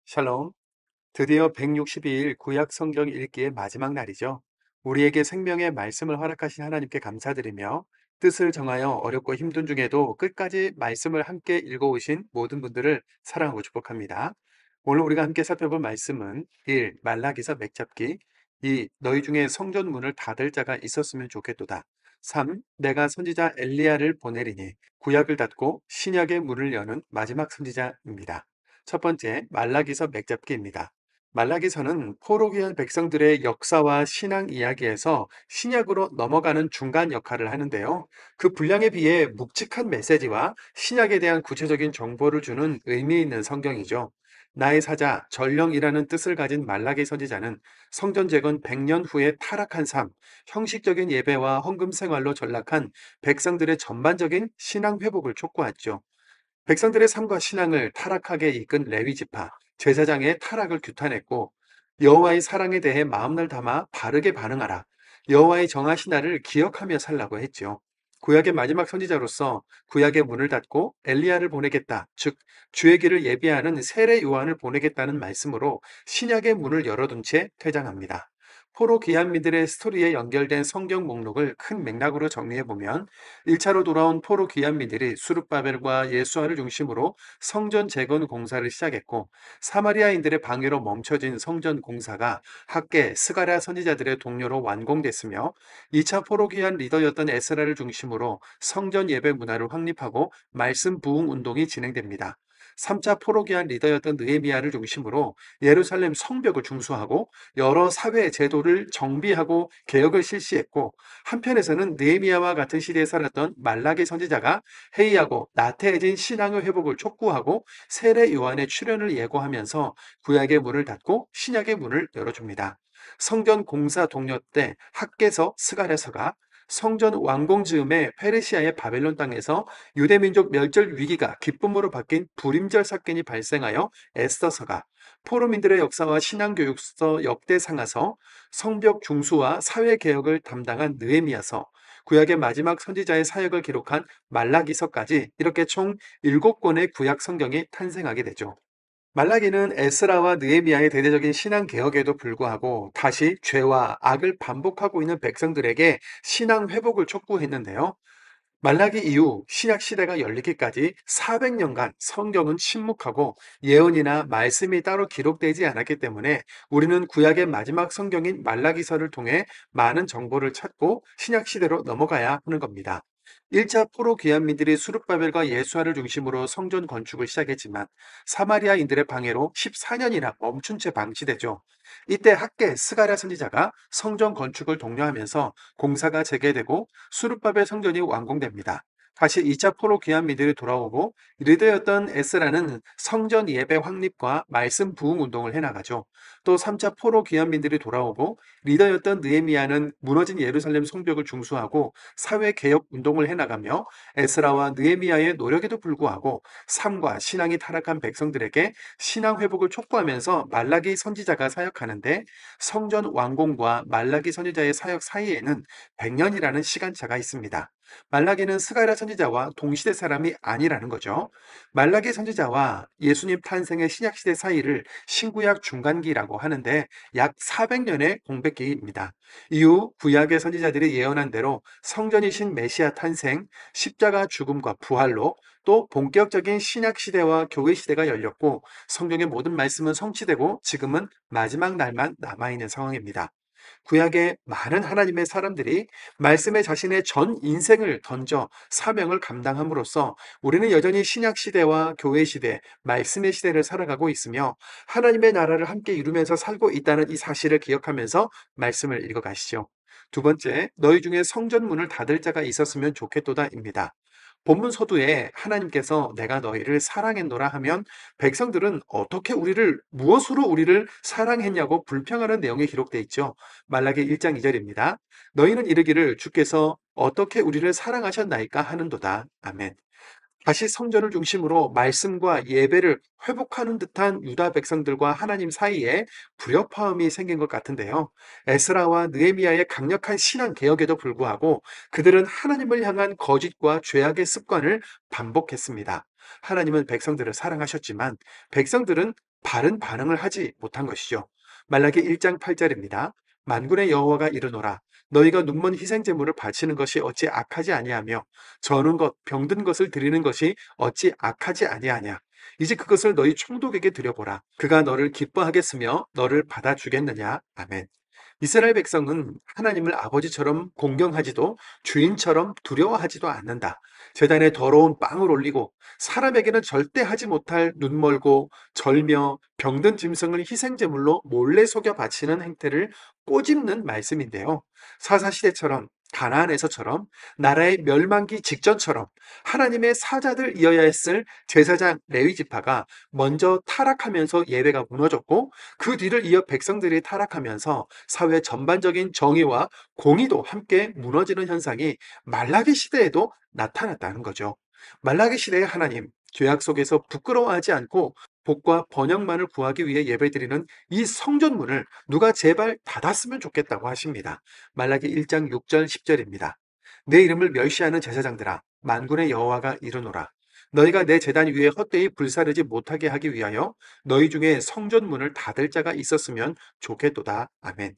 샬롬. 드디어 162일 구약 성경 읽기의 마지막 날이죠. 우리에게 생명의 말씀을 허락하신 하나님께 감사드리며 뜻을 정하여 어렵고 힘든 중에도 끝까지 말씀을 함께 읽어오신 모든 분들을 사랑하고 축복합니다. 오늘 우리가 함께 살펴볼 말씀은 1. 말라기서 맥잡기. 2. 너희 중에 성전 문을 닫을 자가 있었으면 좋겠도다. 3. 내가 선지자 엘리야를 보내리니 구약을 닫고 신약의 문을 여는 마지막 선지자입니다. 첫 번째, 말라기서 맥잡기입니다. 말라기서는 포로기한 백성들의 역사와 신앙 이야기에서 신약으로 넘어가는 중간 역할을 하는데요. 그 분량에 비해 묵직한 메시지와 신약에 대한 구체적인 정보를 주는 의미 있는 성경이죠. 나의 사자, 전령이라는 뜻을 가진 말라기 선지자는 성전 재건 100년 후에 타락한 삶, 형식적인 예배와 헌금 생활로 전락한 백성들의 전반적인 신앙 회복을 촉구하죠. 백성들의 삶과 신앙을 타락하게 이끈 레위 지파, 제사장의 타락을 규탄했고 여호와의 사랑에 대해 마음을 담아 바르게 반응하라. 여호와의 정하신 날을 기억하며 살라고 했죠. 구약의 마지막 선지자로서 구약의 문을 닫고 엘리야를 보내겠다. 즉 주의 길을 예비하는 세례 요한을 보내겠다는 말씀으로 신약의 문을 열어둔 채 퇴장합니다. 포로 귀환민들의 스토리에 연결된 성경 목록을 큰 맥락으로 정리해보면 1차로 돌아온 포로 귀환민들이 수룹바벨과 예수아를 중심으로 성전 재건 공사를 시작했고 사마리아인들의 방해로 멈춰진 성전 공사가 학계, 스가랴 선지자들의 동료로 완공됐으며 2차 포로 귀환 리더였던 에스라를 중심으로 성전 예배 문화를 확립하고 말씀 부흥 운동이 진행됩니다. 3차 포로기한 리더였던 느헤미야를 중심으로 예루살렘 성벽을 중수하고 여러 사회 제도를 정비하고 개혁을 실시했고 한편에서는 느헤미야와 같은 시대에 살았던 말라기 선지자가 해이하고 나태해진 신앙의 회복을 촉구하고 세례 요한의 출현을 예고하면서 구약의 문을 닫고 신약의 문을 열어줍니다. 성전 공사 동료 때 학계서 스가랴서가 성전 완공 즈음에 페르시아의 바벨론 땅에서 유대민족 멸절 위기가 기쁨으로 바뀐 불임절 사건이 발생하여 에스더서가 포로민들의 역사와 신앙교육서 역대상하서 성벽 중수와 사회개혁을 담당한 느헤미야서 구약의 마지막 선지자의 사역을 기록한 말라기서까지 이렇게 총 7권의 구약 성경이 탄생하게 되죠. 말라기는 에스라와 느헤미야의 대대적인 신앙 개혁에도 불구하고 다시 죄와 악을 반복하고 있는 백성들에게 신앙 회복을 촉구했는데요. 말라기 이후 신약 시대가 열리기까지 400년간 성경은 침묵하고 예언이나 말씀이 따로 기록되지 않았기 때문에 우리는 구약의 마지막 성경인 말라기서를 통해 많은 정보를 찾고 신약 시대로 넘어가야 하는 겁니다. 1차 포로 귀환민들이 수룹바벨과 예수아를 중심으로 성전 건축을 시작했지만 사마리아인들의 방해로 14년이나 멈춘 채 방치되죠. 이때 학계 스가랴 선지자가 성전 건축을 독려하면서 공사가 재개되고 수룹바벨 성전이 완공됩니다. 다시 2차 포로 귀환민들이 돌아오고 리더였던 에스라는 성전 예배 확립과 말씀 부흥 운동을 해나가죠. 또 3차 포로 귀환민들이 돌아오고 리더였던 느헤미야는 무너진 예루살렘 성벽을 중수하고 사회 개혁 운동을 해나가며 에스라와 느헤미야의 노력에도 불구하고 삶과 신앙이 타락한 백성들에게 신앙 회복을 촉구하면서 말라기 선지자가 사역하는데 성전 완공과 말라기 선지자의 사역 사이에는 100년이라는 시간차가 있습니다. 말라기는 스가랴 선지자와 동시대 사람이 아니라는 거죠. 말라기 선지자와 예수님 탄생의 신약시대 사이를 신구약 중간기라고 하는데 약 400년의 공백기입니다. 이후 구약의 선지자들이 예언한 대로 성전이신 메시아 탄생, 십자가 죽음과 부활로 또 본격적인 신약 시대와 교회 시대가 열렸고 성경의 모든 말씀은 성취되고 지금은 마지막 날만 남아있는 상황입니다. 구약의 많은 하나님의 사람들이 말씀에 자신의 전 인생을 던져 사명을 감당함으로써 우리는 여전히 신약 시대와 교회 시대, 말씀의 시대를 살아가고 있으며 하나님의 나라를 함께 이루면서 살고 있다는 이 사실을 기억하면서 말씀을 읽어가시죠. 두 번째, 너희 중에 성전 문을 닫을 자가 있었으면 좋겠도다입니다. 본문 서두에 하나님께서 내가 너희를 사랑했노라 하면 백성들은 어떻게 무엇으로 우리를 사랑했냐고 불평하는 내용이 기록되어 있죠. 말라기 1장 2절입니다. 너희는 이르기를 주께서 어떻게 우리를 사랑하셨나이까 하는도다. 아멘. 다시 성전을 중심으로 말씀과 예배를 회복하는 듯한 유다 백성들과 하나님 사이에 불협화음이 생긴 것 같은데요. 에스라와 느헤미야의 강력한 신앙 개혁에도 불구하고 그들은 하나님을 향한 거짓과 죄악의 습관을 반복했습니다. 하나님은 백성들을 사랑하셨지만 백성들은 바른 반응을 하지 못한 것이죠. 말라기 1장 8절입니다. 만군의 여호와가 이르노라 너희가 눈먼 희생 제물을 바치는 것이 어찌 악하지 아니하며 저는 것 병든 것을 드리는 것이 어찌 악하지 아니하냐. 이제 그것을 너희 총독에게 드려보라. 그가 너를 기뻐하겠으며 너를 받아주겠느냐. 아멘. 이스라엘 백성은 하나님을 아버지처럼 공경하지도 주인처럼 두려워하지도 않는다. 제단에 더러운 빵을 올리고 사람에게는 절대 하지 못할 눈멀고 절며 병든 짐승을 희생제물로 몰래 속여 바치는 행태를 꼬집는 말씀인데요. 사사시대처럼 가나안에서처럼 나라의 멸망기 직전처럼 하나님의 사자들이어야 했을 제사장 레위 지파가 먼저 타락하면서 예배가 무너졌고 그 뒤를 이어 백성들이 타락하면서 사회 전반적인 정의와 공의도 함께 무너지는 현상이 말라기 시대에도 나타났다는 거죠. 말라기 시대의 하나님, 죄악 속에서 부끄러워하지 않고 복과 번영만을 구하기 위해 예배드리는 이 성전문을 누가 제발 닫았으면 좋겠다고 하십니다. 말라기 1장 6절 10절입니다. 내 이름을 멸시하는 제사장들아 만군의 여호와가 이르노라 너희가 내 제단 위에 헛되이 불사르지 못하게 하기 위하여 너희 중에 성전문을 닫을 자가 있었으면 좋겠도다. 아멘.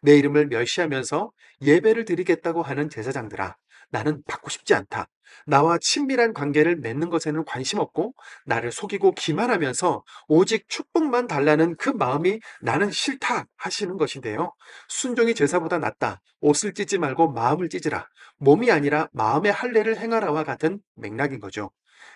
내 이름을 멸시하면서 예배를 드리겠다고 하는 제사장들아 나는 받고 싶지 않다. 나와 친밀한 관계를 맺는 것에는 관심 없고 나를 속이고 기만하면서 오직 축복만 달라는 그 마음이 나는 싫다 하시는 것인데요. 순종이 제사보다 낫다. 옷을 찢지 말고 마음을 찢으라. 몸이 아니라 마음의 할례를 행하라와 같은 맥락인 거죠.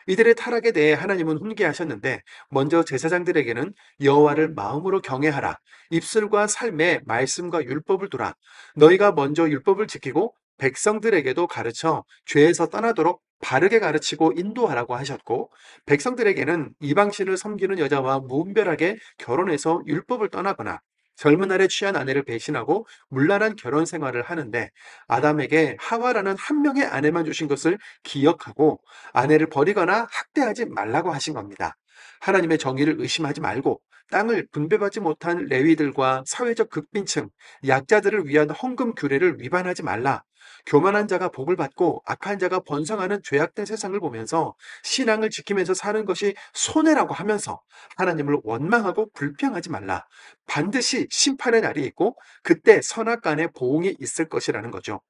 이들의 타락에 대해 하나님은 훈계하셨는데 먼저 제사장들에게는 여호와를 마음으로 경외하라. 입술과 삶에 말씀과 율법을 두라. 너희가 먼저 율법을 지키고 백성들에게도 가르쳐 죄에서 떠나도록 바르게 가르치고 인도하라고 하셨고 백성들에게는 이방신을 섬기는 여자와 무분별하게 결혼해서 율법을 떠나거나 젊은 날에 취한 아내를 배신하고 문란한 결혼 생활을 하는데 아담에게 하와라는 한 명의 아내만 주신 것을 기억하고 아내를 버리거나 학대하지 말라고 하신 겁니다. 하나님의 정의를 의심하지 말고 땅을 분배받지 못한 레위들과 사회적 극빈층, 약자들을 위한 헌금 규례를 위반하지 말라. 교만한 자가 복을 받고 악한 자가 번성하는 죄악된 세상을 보면서 신앙을 지키면서 사는 것이 손해라고 하면서 하나님을 원망하고 불평하지 말라. 반드시 심판의 날이 있고 그때 선악간의 보응이 있을 것이라는 거죠.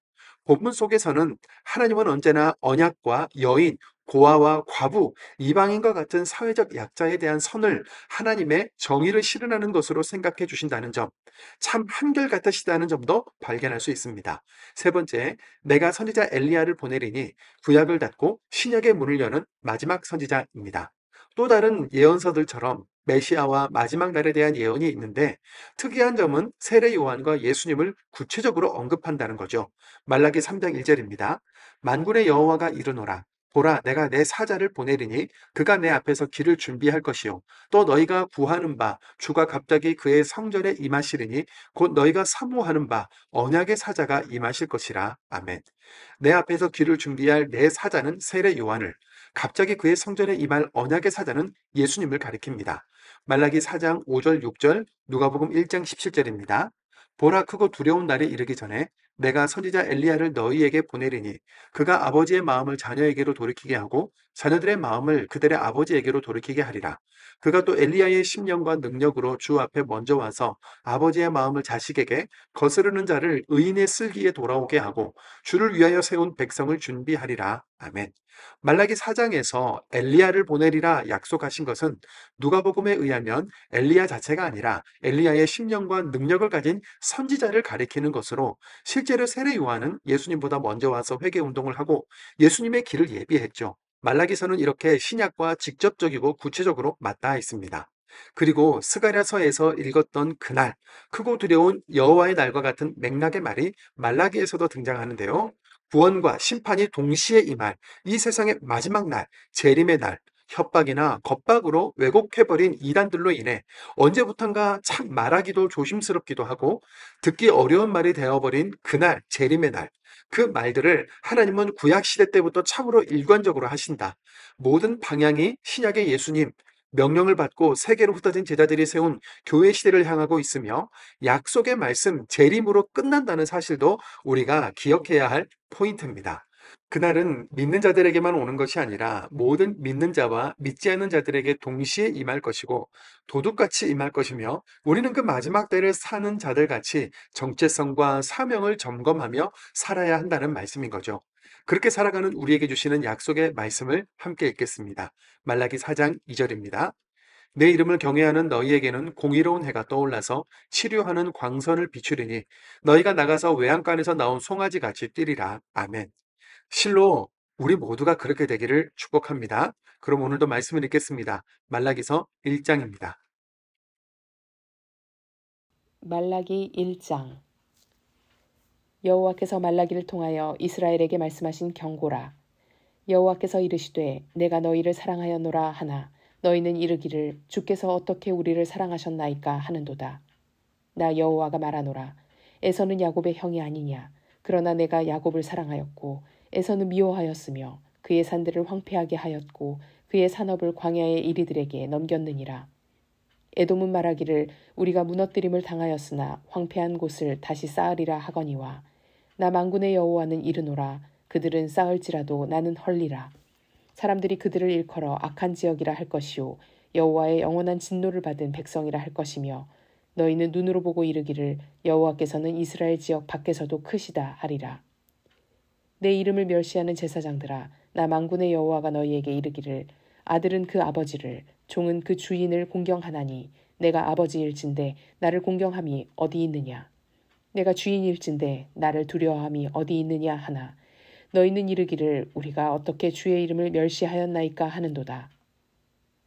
본문 속에서는 하나님은 언제나 언약과 여인, 고아와 과부, 이방인과 같은 사회적 약자에 대한 선을 하나님의 정의를 실현하는 것으로 생각해 주신다는 점, 참 한결같으시다는 점도 발견할 수 있습니다. 세 번째, 내가 선지자 엘리야를 보내리니 구약을 닫고 신약의 문을 여는 마지막 선지자입니다. 또 다른 예언서들처럼 메시아와 마지막 날에 대한 예언이 있는데 특이한 점은 세례 요한과 예수님을 구체적으로 언급한다는 거죠. 말라기 3장 1절입니다. 만군의 여호와가 이르노라. 보라, 내가 내 사자를 보내리니 그가 내 앞에서 길을 준비할 것이요. 또 너희가 구하는 바 주가 갑자기 그의 성전에 임하시리니 곧 너희가 사모하는 바 언약의 사자가 임하실 것이라. 아멘. 내 앞에서 길을 준비할 내 사자는 세례 요한을, 갑자기 그의 성전에 임할 언약의 사자는 예수님을 가리킵니다. 말라기 4장 5절 6절, 누가복음 1장 17절입니다. 보라 크고 두려운 날이 이르기 전에 내가 선지자 엘리야를 너희에게 보내리니 그가 아버지의 마음을 자녀에게로 돌이키게 하고 자녀들의 마음을 그들의 아버지에게로 돌이키게 하리라. 그가 또 엘리야의 심령과 능력으로 주 앞에 먼저 와서 아버지의 마음을 자식에게 거스르는 자를 의인의 슬기에 돌아오게 하고 주를 위하여 세운 백성을 준비하리라. 아멘. 말라기 4장에서 엘리야를 보내리라 약속하신 것은 누가복음에 의하면 엘리야 자체가 아니라 엘리야의 심령과 능력을 가진 선지자를 가리키는 것으로 실제로 세례 요한은 예수님보다 먼저 와서 회개 운동을 하고 예수님의 길을 예비했죠. 말라기서는 이렇게 신약과 직접적이고 구체적으로 맞닿아 있습니다. 그리고 스가랴서에서 읽었던 그날, 크고 두려운 여호와의 날과 같은 맥락의 말이 말라기에서도 등장하는데요. 구원과 심판이 동시에 임할 이 세상의 마지막 날, 재림의 날, 협박이나 겁박으로 왜곡해버린 이단들로 인해 언제부턴가 참 말하기도 조심스럽기도 하고 듣기 어려운 말이 되어버린 그날, 재림의 날, 그 말들을 하나님은 구약 시대 때부터 참으로 일관적으로 하신다. 모든 방향이 신약의 예수님 명령을 받고 세계로 흩어진 제자들이 세운 교회 시대를 향하고 있으며 약속의 말씀 재림으로 끝난다는 사실도 우리가 기억해야 할 포인트입니다. 그날은 믿는 자들에게만 오는 것이 아니라 모든 믿는 자와 믿지 않는 자들에게 동시에 임할 것이고 도둑같이 임할 것이며 우리는 그 마지막 때를 사는 자들 같이 정체성과 사명을 점검하며 살아야 한다는 말씀인 거죠. 그렇게 살아가는 우리에게 주시는 약속의 말씀을 함께 읽겠습니다. 말라기 4장 2절입니다. 내 이름을 경외하는 너희에게는 공의로운 해가 떠올라서 치료하는 광선을 비추리니 너희가 나가서 외양간에서 나온 송아지 같이 뛰리라. 아멘. 실로 우리 모두가 그렇게 되기를 축복합니다. 그럼 오늘도 말씀을 읽겠습니다. 말라기서 1장입니다. 말라기 1장. 여호와께서 말라기를 통하여 이스라엘에게 말씀하신 경고라. 여호와께서 이르시되 내가 너희를 사랑하였노라 하나 너희는 이르기를 주께서 어떻게 우리를 사랑하셨나이까 하는도다. 나 여호와가 말하노라. 에서는 야곱의 형이 아니냐. 그러나 내가 야곱을 사랑하였고 에서는 미워하였으며 그의 산들을 황폐하게 하였고 그의 산업을 광야의 이리들에게 넘겼느니라. 에돔은 말하기를 우리가 무너뜨림을 당하였으나 황폐한 곳을 다시 쌓으리라 하거니와 나 만군의 여호와는 이르노라. 그들은 쌓을지라도 나는 헐리라. 사람들이 그들을 일컬어 악한 지역이라 할 것이요 여호와의 영원한 진노를 받은 백성이라 할 것이며 너희는 눈으로 보고 이르기를 여호와께서는 이스라엘 지역 밖에서도 크시다 하리라. 내 이름을 멸시하는 제사장들아 나 만군의 여호와가 너희에게 이르기를 아들은 그 아버지를 종은 그 주인을 공경하나니 내가 아버지일진데 나를 공경함이 어디 있느냐. 내가 주인일진데 나를 두려워함이 어디 있느냐 하나 너희는 이르기를 우리가 어떻게 주의 이름을 멸시하였나이까 하는도다.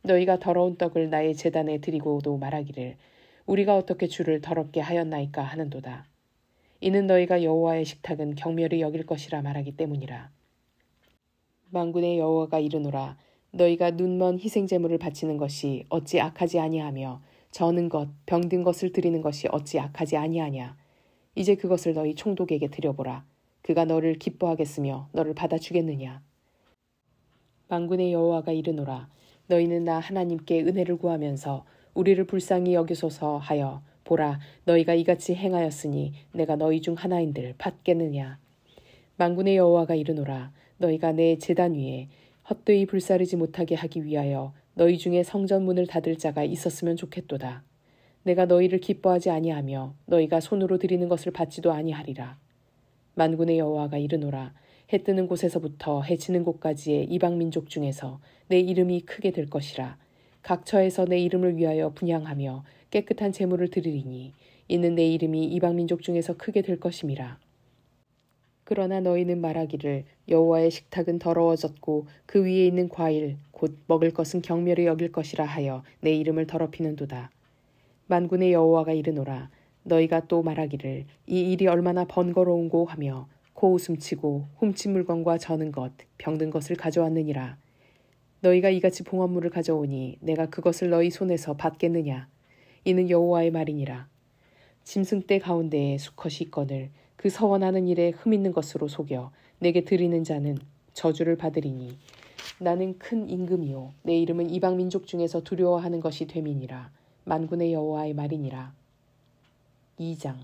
너희가 더러운 떡을 나의 제단에 드리고도 말하기를 우리가 어떻게 주를 더럽게 하였나이까 하는도다. 이는 너희가 여호와의 식탁은 경멸히 여길 것이라 말하기 때문이라. 만군의 여호와가 이르노라. 너희가 눈먼 희생제물을 바치는 것이 어찌 악하지 아니하며 저는 것, 병든 것을 드리는 것이 어찌 악하지 아니하냐. 이제 그것을 너희 총독에게 드려보라. 그가 너를 기뻐하겠으며 너를 받아주겠느냐. 만군의 여호와가 이르노라. 너희는 나 하나님께 은혜를 구하면서 우리를 불쌍히 여기소서 하여 보라 너희가 이같이 행하였으니 내가 너희 중 하나인들 받겠느냐. 만군의 여호와가 이르노라. 너희가 내 제단 위에 헛되이 불사르지 못하게 하기 위하여 너희 중에 성전 문을 닫을 자가 있었으면 좋겠도다. 내가 너희를 기뻐하지 아니하며 너희가 손으로 드리는 것을 받지도 아니하리라. 만군의 여호와가 이르노라. 해 뜨는 곳에서부터 해 지는 곳까지의 이방 민족 중에서 내 이름이 크게 될 것이라. 각 처에서 내 이름을 위하여 분향하며 깨끗한 제물을 드리리니 이는 내 이름이 이방 민족 중에서 크게 될 것임이라. 그러나 너희는 말하기를 여호와의 식탁은 더러워졌고 그 위에 있는 과일 곧 먹을 것은 경멸히 여길 것이라 하여 내 이름을 더럽히는도다. 만군의 여호와가 이르노라. 너희가 또 말하기를 이 일이 얼마나 번거로운고 하며 코웃음치고 훔친 물건과 저는 것, 병든 것을 가져왔느니라. 너희가 이같이 봉헌물을 가져오니 내가 그것을 너희 손에서 받겠느냐. 이는 여호와의 말이니라. 짐승떼 가운데에 수컷이 있거늘 그 서원하는 일에 흠 있는 것으로 속여 내게 드리는 자는 저주를 받으리니 나는 큰 임금이요 내 이름은 이방 민족 중에서 두려워하는 것이 됨이니라. 만군의 여호와의 말이니라. 2장.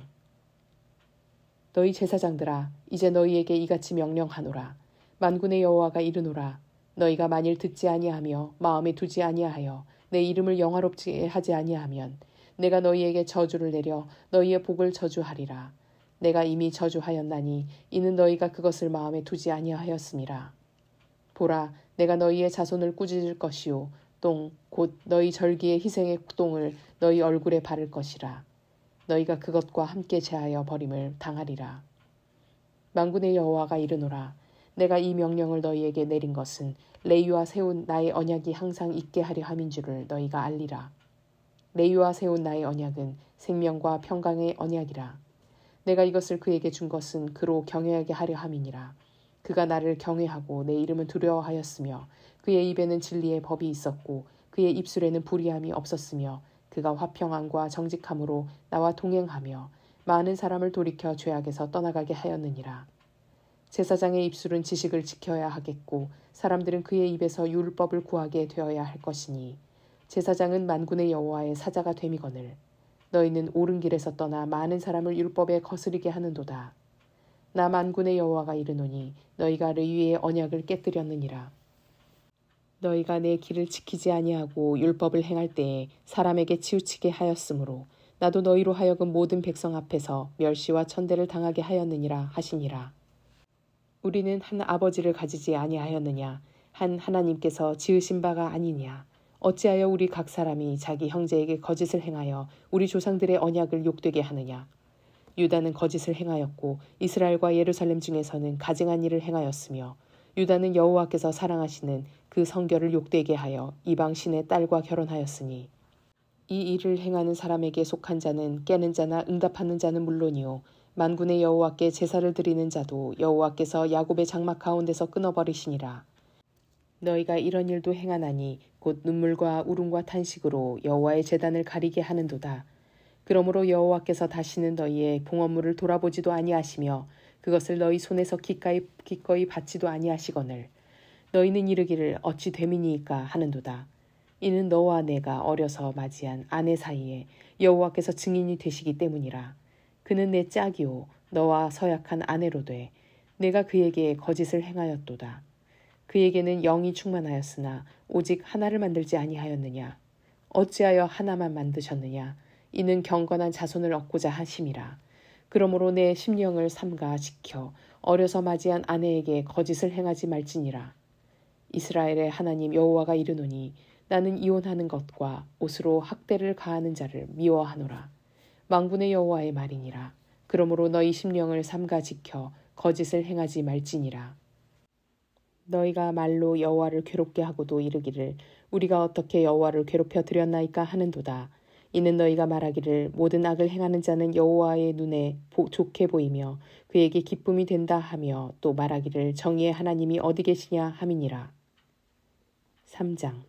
너희 제사장들아 이제 너희에게 이같이 명령하노라. 만군의 여호와가 이르노라. 너희가 만일 듣지 아니하며 마음에 두지 아니하여 내 이름을 영화롭지 하지 아니하면 내가 너희에게 저주를 내려 너희의 복을 저주하리라. 내가 이미 저주하였나니 이는 너희가 그것을 마음에 두지 아니하였음이라. 보라 내가 너희의 자손을 꾸짖을 것이요 똥 곧 너희 절기의 희생의 똥을 너희 얼굴에 바를 것이라. 너희가 그것과 함께 제하여 버림을 당하리라. 만군의 여호와가 이르노라. 내가 이 명령을 너희에게 내린 것은 레위와 세운 나의 언약이 항상 있게 하려 함인 줄을 너희가 알리라. 레위와 세운 나의 언약은 생명과 평강의 언약이라. 내가 이것을 그에게 준 것은 그로 경외하게 하려 함이니라. 그가 나를 경외하고 내 이름을 두려워하였으며 그의 입에는 진리의 법이 있었고 그의 입술에는 불의함이 없었으며 그가 화평함과 정직함으로 나와 동행하며 많은 사람을 돌이켜 죄악에서 떠나가게 하였느니라. 제사장의 입술은 지식을 지켜야 하겠고 사람들은 그의 입에서 율법을 구하게 되어야 할 것이니 제사장은 만군의 여호와의 사자가 됨이거늘 너희는 옳은 길에서 떠나 많은 사람을 율법에 거스리게 하는도다. 나 만군의 여호와가 이르노니 너희가 레위의 언약을 깨뜨렸느니라. 너희가 내 길을 지키지 아니하고 율법을 행할 때에 사람에게 치우치게 하였으므로 나도 너희로 하여금 모든 백성 앞에서 멸시와 천대를 당하게 하였느니라 하시니라. 우리는 한 아버지를 가지지 아니하였느냐? 한 하나님께서 지으신 바가 아니냐? 어찌하여 우리 각 사람이 자기 형제에게 거짓을 행하여 우리 조상들의 언약을 욕되게 하느냐? 유다는 거짓을 행하였고 이스라엘과 예루살렘 중에서는 가증한 일을 행하였으며 유다는 여호와께서 사랑하시는 그 성결을 욕되게 하여 이방 신의 딸과 결혼하였으니 이 일을 행하는 사람에게 속한 자는 깨는 자나 응답하는 자는 물론이요 만군의 여호와께 제사를 드리는 자도 여호와께서 야곱의 장막 가운데서 끊어버리시니라. 너희가 이런 일도 행하나니 곧 눈물과 울음과 탄식으로 여호와의 제단을 가리게 하는도다. 그러므로 여호와께서 다시는 너희의 봉헌물을 돌아보지도 아니하시며 그것을 너희 손에서 기꺼이 받지도 아니하시거늘 너희는 이르기를 어찌 됨이니이까 하는도다. 이는 너와 내가 어려서 맞이한 아내 사이에 여호와께서 증인이 되시기 때문이라. 그는 내 짝이요 너와 서약한 아내로 돼 내가 그에게 거짓을 행하였도다. 그에게는 영이 충만하였으나 오직 하나를 만들지 아니하였느냐. 어찌하여 하나만 만드셨느냐. 이는 경건한 자손을 얻고자 하심이라. 그러므로 내 심령을 삼가 지켜 어려서 맞이한 아내에게 거짓을 행하지 말지니라. 이스라엘의 하나님 여호와가 이르노니 나는 이혼하는 것과 옷으로 학대를 가하는 자를 미워하노라. 만군의 여호와의 말이니라. 그러므로 너희 심령을 삼가 지켜 거짓을 행하지 말지니라. 너희가 말로 여호와를 괴롭게 하고도 이르기를 우리가 어떻게 여호와를 괴롭혀 드렸나이까 하는도다. 이는 너희가 말하기를 모든 악을 행하는 자는 여호와의 눈에 좋게 보이며 그에게 기쁨이 된다 하며 또 말하기를 정의의 하나님이 어디 계시냐 함이니라. 3장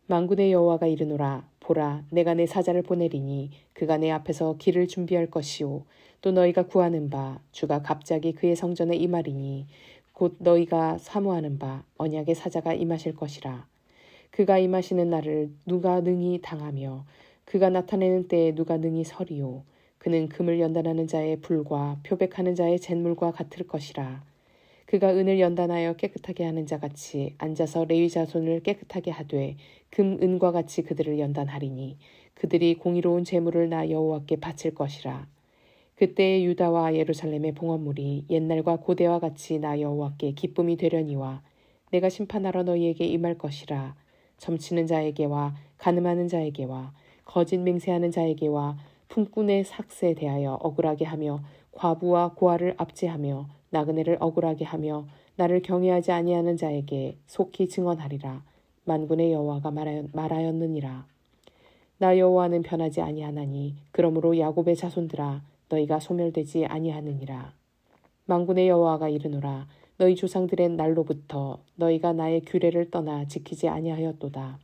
만군의 여호와가 이르노라. 보라 내가 내 사자를 보내리니 그가 내 앞에서 길을 준비할 것이요 또 너희가 구하는 바 주가 갑자기 그의 성전에 임하리니 곧 너희가 사모하는 바 언약의 사자가 임하실 것이라. 그가 임하시는 날을 누가 능히 당하며 그가 나타내는 때에 누가 능히 서리요. 그는 금을 연단하는 자의 불과 표백하는 자의 잿물과 같을 것이라. 그가 은을 연단하여 깨끗하게 하는 자같이 앉아서 레위 자손을 깨끗하게 하되 금 은과 같이 그들을 연단하리니 그들이 공의로운 제물을 나 여호와께 바칠 것이라. 그때의 유다와 예루살렘의 봉헌물이 옛날과 고대와 같이 나 여호와께 기쁨이 되려니와 내가 심판하러 너희에게 임할 것이라. 점치는 자에게와 간음하는 자에게와 거짓 맹세하는 자에게와 품꾼의 삭세에 대하여 억울하게 하며 과부와 고아를 압제하며 나그네를 억울하게 하며 나를 경외하지 아니하는 자에게 속히 증언하리라. 만군의 여호와가 말하였느니라. 나 여호와는 변하지 아니하나니 그러므로 야곱의 자손들아 너희가 소멸되지 아니하느니라. 만군의 여호와가 이르노라. 너희 조상들의 날로부터 너희가 나의 규례를 떠나 지키지 아니하였도다.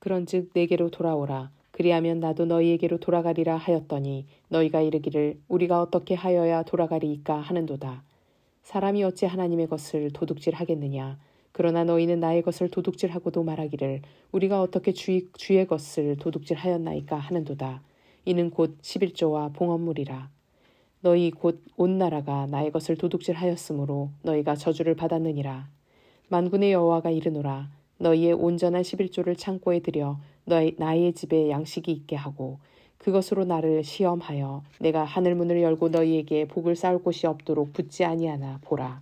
그런즉 내게로 돌아오라. 그리하면 나도 너희에게로 돌아가리라 하였더니 너희가 이르기를 우리가 어떻게 하여야 돌아가리이까 하는도다. 사람이 어찌 하나님의 것을 도둑질하겠느냐. 그러나 너희는 나의 것을 도둑질하고도 말하기를 우리가 어떻게 주의 것을 도둑질하였나이까 하는도다. 이는 곧 11조와 봉헌물이라. 너희 곧 온 나라가 나의 것을 도둑질하였으므로 너희가 저주를 받았느니라. 만군의 여호와가 이르노라. 너희의 온전한 11조를 창고에 들여 나의 집에 양식이 있게 하고 그것으로 나를 시험하여 내가 하늘문을 열고 너희에게 복을 쌓을 곳이 없도록 붙지 아니하나 보라.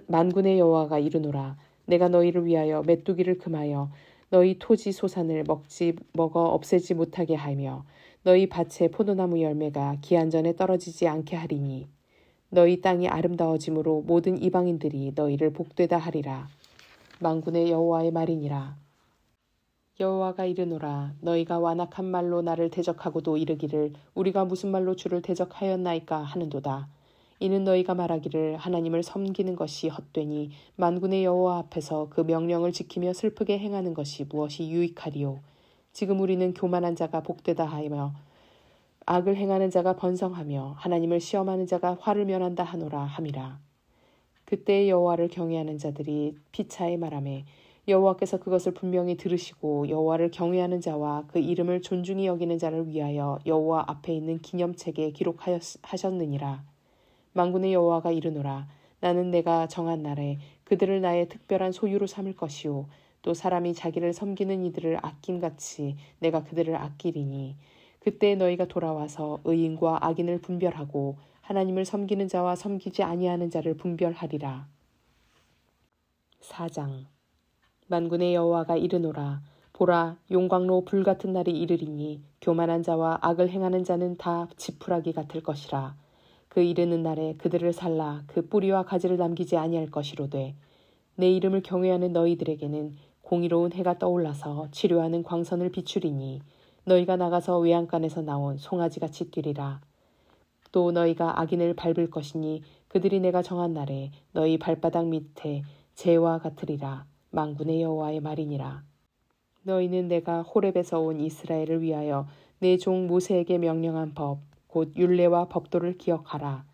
만군의 여호와가 이르노라. 내가 너희를 위하여 메뚜기를 금하여 너희 토지 소산을 먹어 없애지 못하게 하며 너희 밭의 포도나무 열매가 기한전에 떨어지지 않게 하리니 너희 땅이 아름다워짐으로 모든 이방인들이 너희를 복되다 하리라. 만군의 여호와의 말이니라. 여호와가 이르노라. 너희가 완악한 말로 나를 대적하고도 이르기를 우리가 무슨 말로 주를 대적하였나이까 하는도다. 이는 너희가 말하기를 하나님을 섬기는 것이 헛되니 만군의 여호와 앞에서 그 명령을 지키며 슬프게 행하는 것이 무엇이 유익하리요. 지금 우리는 교만한 자가 복되다 하며 악을 행하는 자가 번성하며 하나님을 시험하는 자가 화를 면한다 하노라 함이라. 그때 여호와를 경외하는 자들이 피차에 말하매 여호와께서 그것을 분명히 들으시고 여호와를 경외하는 자와 그 이름을 존중히 여기는 자를 위하여 여호와 앞에 있는 기념책에 기록하셨느니라. 만군의 여호와가 이르노라. 나는 내가 정한 날에 그들을 나의 특별한 소유로 삼을 것이요 또 사람이 자기를 섬기는 이들을 아낌같이 내가 그들을 아끼리니 그때 너희가 돌아와서 의인과 악인을 분별하고 하나님을 섬기는 자와 섬기지 아니하는 자를 분별하리라. 4장. 만군의 여호와가 이르노라. 보라, 용광로 불같은 날이 이르리니 교만한 자와 악을 행하는 자는 다 지푸라기 같을 것이라. 그 이르는 날에 그들을 살라 그 뿌리와 가지를 남기지 아니할 것이로되 내 이름을 경외하는 너희들에게는 공의로운 해가 떠올라서 치료하는 광선을 비추리니 너희가 나가서 외양간에서 나온 송아지같이 뛰리라. 또 너희가 악인을 밟을 것이니 그들이 내가 정한 날에 너희 발바닥 밑에 재와 같으리라. 만군의 여호와의 말이니라. 너희는 내가 호렙에서 온 이스라엘을 위하여 내 종 모세에게 명령한 법 곧 율례와 법도를 기억하라.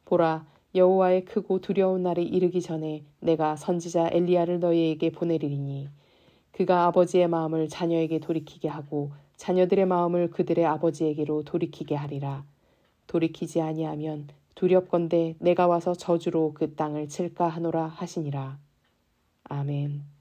보라, 여호와의 크고 두려운 날이 이르기 전에 내가 선지자 엘리야를 너희에게 보내리니 그가 아버지의 마음을 자녀에게 돌이키게 하고 자녀들의 마음을 그들의 아버지에게로 돌이키게 하리라. 돌이키지 아니하면 두렵건대 내가 와서 저주로 그 땅을 칠까 하노라 하시니라. 아멘.